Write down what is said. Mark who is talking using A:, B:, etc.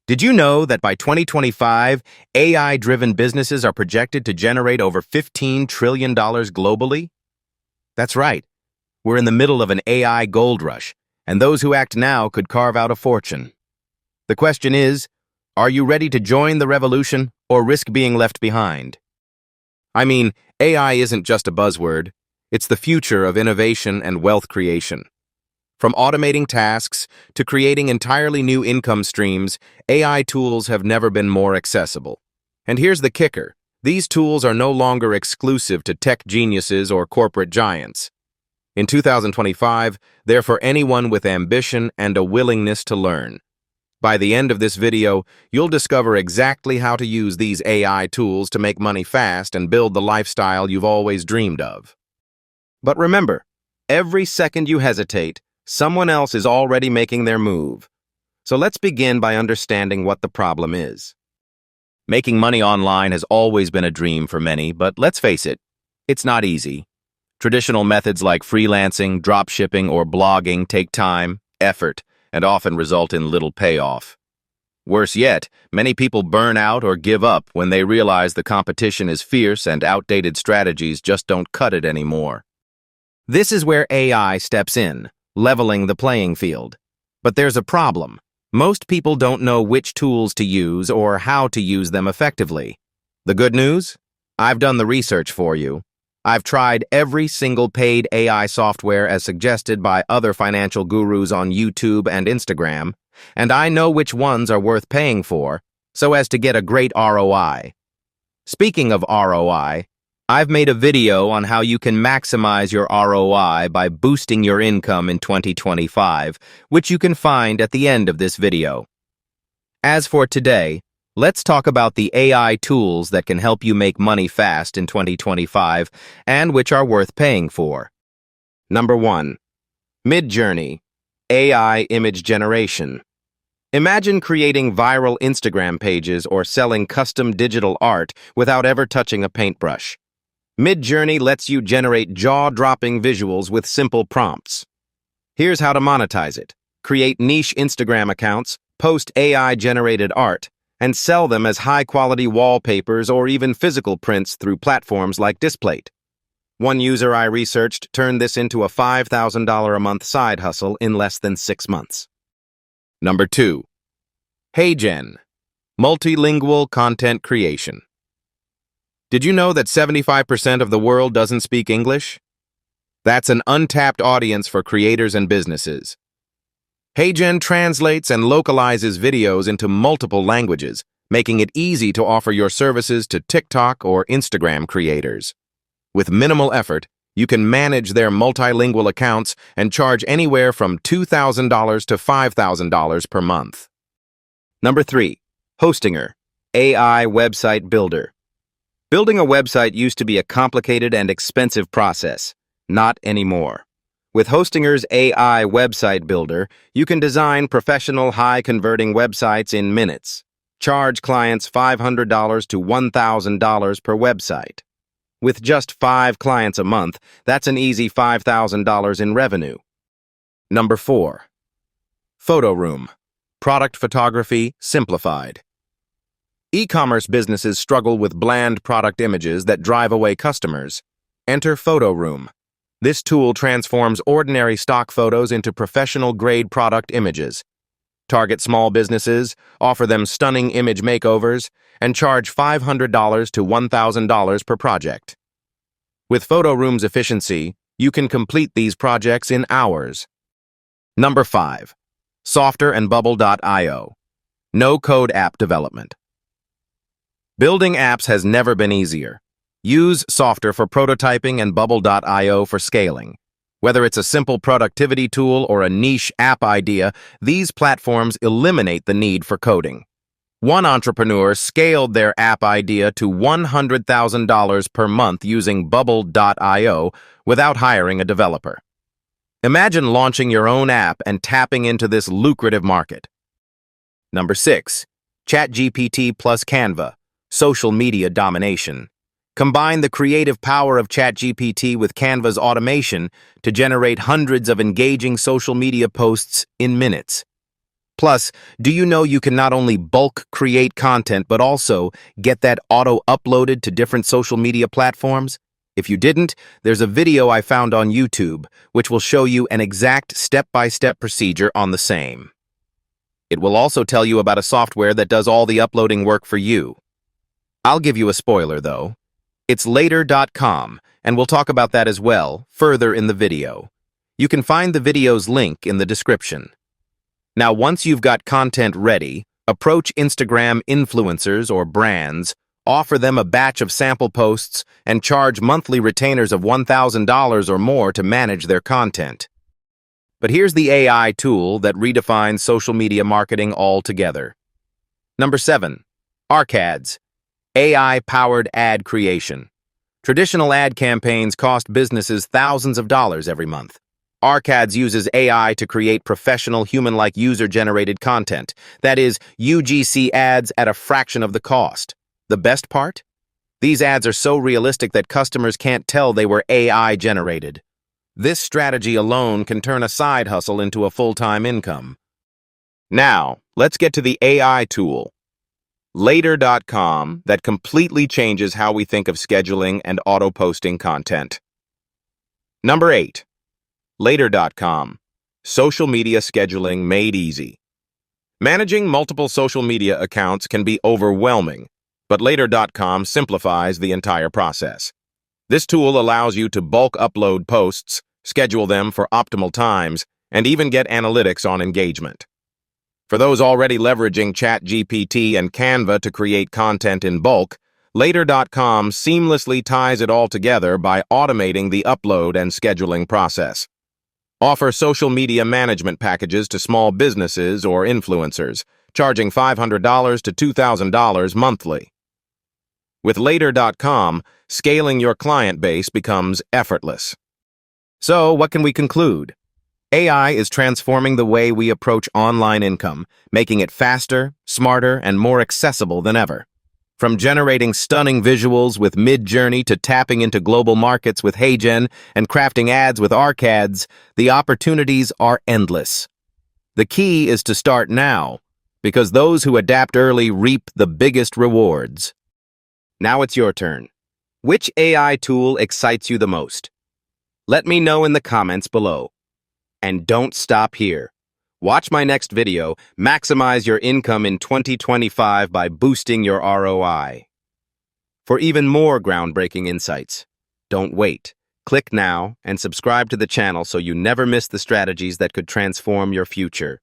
A: Did you know that by 2025, AI-driven businesses are projected to generate over $15 trillion globally? That's right. We're in the middle of an AI gold rush, and those who act now could carve out a fortune. The question is, are you ready to join the revolution or risk being left behind? I mean, AI isn't just a buzzword. It's the future of innovation and wealth creation. From automating tasks to creating entirely new income streams, AI tools have never been more accessible. And here's the kicker. These tools are no longer exclusive to tech geniuses or corporate giants. In 2025, they're for anyone with ambition and a willingness to learn. By the end of this video, you'll discover exactly how to use these AI tools to make money fast and build the lifestyle you've always dreamed of. But remember, every second you hesitate, someone else is already making their move. So let's begin by understanding what the problem is. Making money online has always been a dream for many, but let's face it, it's not easy. Traditional methods like freelancing, dropshipping, or blogging take time, effort, and often result in little payoff. Worse yet, many people burn out or give up when they realize the competition is fierce and outdated strategies just don't cut it anymore. This is where AI steps in, leveling the playing field. But there's a problem. Most people don't know which tools to use or how to use them effectively. The good news? I've done the research for you. I've tried every single paid AI software as suggested by other financial gurus on YouTube and Instagram, and I know which ones are worth paying for, so as to get a great ROI. Speaking of ROI, I've made a video on how you can maximize your ROI by boosting your income in 2025, which you can find at the end of this video. As for today, let's talk about the AI tools that can help you make money fast in 2025 and which are worth paying for. Number 1. Midjourney, AI image generation. Imagine creating viral Instagram pages or selling custom digital art without ever touching a paintbrush. Midjourney lets you generate jaw-dropping visuals with simple prompts. Here's how to monetize it. Create niche Instagram accounts, post AI-generated art, and sell them as high-quality wallpapers or even physical prints through platforms like Displate. One user I researched turned this into a $5,000 a month side hustle in less than 6 months. Number 2. HeyGen, multilingual content creation. Did you know that 75% of the world doesn't speak English? That's an untapped audience for creators and businesses. HeyGen translates and localizes videos into multiple languages, making it easy to offer your services to TikTok or Instagram creators. With minimal effort, you can manage their multilingual accounts and charge anywhere from $2,000 to $5,000 per month. Number 3. Hostinger, AI website builder. Building a website used to be a complicated and expensive process. Not anymore. With Hostinger's AI website builder, you can design professional, high-converting websites in minutes. Charge clients $500 to $1,000 per website. With just 5 clients a month, that's an easy $5,000 in revenue. Number 4. Photo Room, product photography simplified. E-commerce businesses struggle with bland product images that drive away customers. Enter Photo Room. This tool transforms ordinary stock photos into professional-grade product images. Target small businesses, offer them stunning image makeovers, and charge $500 to $1,000 per project. With Photo Room's efficiency, you can complete these projects in hours. Number 5. Softer and Bubble.io, no-code app development. Building apps has never been easier. Use Softer for prototyping and Bubble.io for scaling. Whether it's a simple productivity tool or a niche app idea, these platforms eliminate the need for coding. One entrepreneur scaled their app idea to $100,000 per month using Bubble.io without hiring a developer. Imagine launching your own app and tapping into this lucrative market. Number 6. ChatGPT plus Canva, social media domination. Combine the creative power of ChatGPT with Canva's automation to generate hundreds of engaging social media posts in minutes. Plus, do you know you can not only bulk create content, but also get that auto-uploaded to different social media platforms? If you didn't, there's a video I found on YouTube, which will show you an exact step-by-step procedure on the same. It will also tell you about a software that does all the uploading work for you. I'll give you a spoiler, though. It's later.com, and we'll talk about that as well, further in the video. You can find the video's link in the description. Now, once you've got content ready, approach Instagram influencers or brands, offer them a batch of sample posts, and charge monthly retainers of $1,000 or more to manage their content. But here's the AI tool that redefines social media marketing altogether. Number 7, ARC-Ads, AI-powered ad creation. Traditional ad campaigns cost businesses thousands of dollars every month. ARC-Ads uses AI to create professional, human-like user-generated content. That is, UGC ads at a fraction of the cost. The best part? These ads are so realistic that customers can't tell they were AI-generated. This strategy alone can turn a side hustle into a full-time income. Now, let's get to the AI tool, later.com, that completely changes how we think of scheduling and auto-posting content. Number 8. Later.com, social media scheduling made easy. Managing multiple social media accounts can be overwhelming, but Later.com simplifies the entire process. This tool allows you to bulk upload posts, schedule them for optimal times, and even get analytics on engagement. For those already leveraging ChatGPT and Canva to create content in bulk, Later.com seamlessly ties it all together by automating the upload and scheduling process. Offer social media management packages to small businesses or influencers, charging $500 to $2,000 monthly. With Later.com, scaling your client base becomes effortless. So, what can we conclude? AI is transforming the way we approach online income, making it faster, smarter, and more accessible than ever. From generating stunning visuals with Mid-Journey to tapping into global markets with HeyGen and crafting ads with ARC-Ads, the opportunities are endless. The key is to start now, because those who adapt early reap the biggest rewards. Now it's your turn. Which AI tool excites you the most? Let me know in the comments below. And don't stop here. Watch my next video, Maximize Your Income in 2025 by Boosting Your ROI. For even more groundbreaking insights, don't wait. Click now and subscribe to the channel so you never miss the strategies that could transform your future.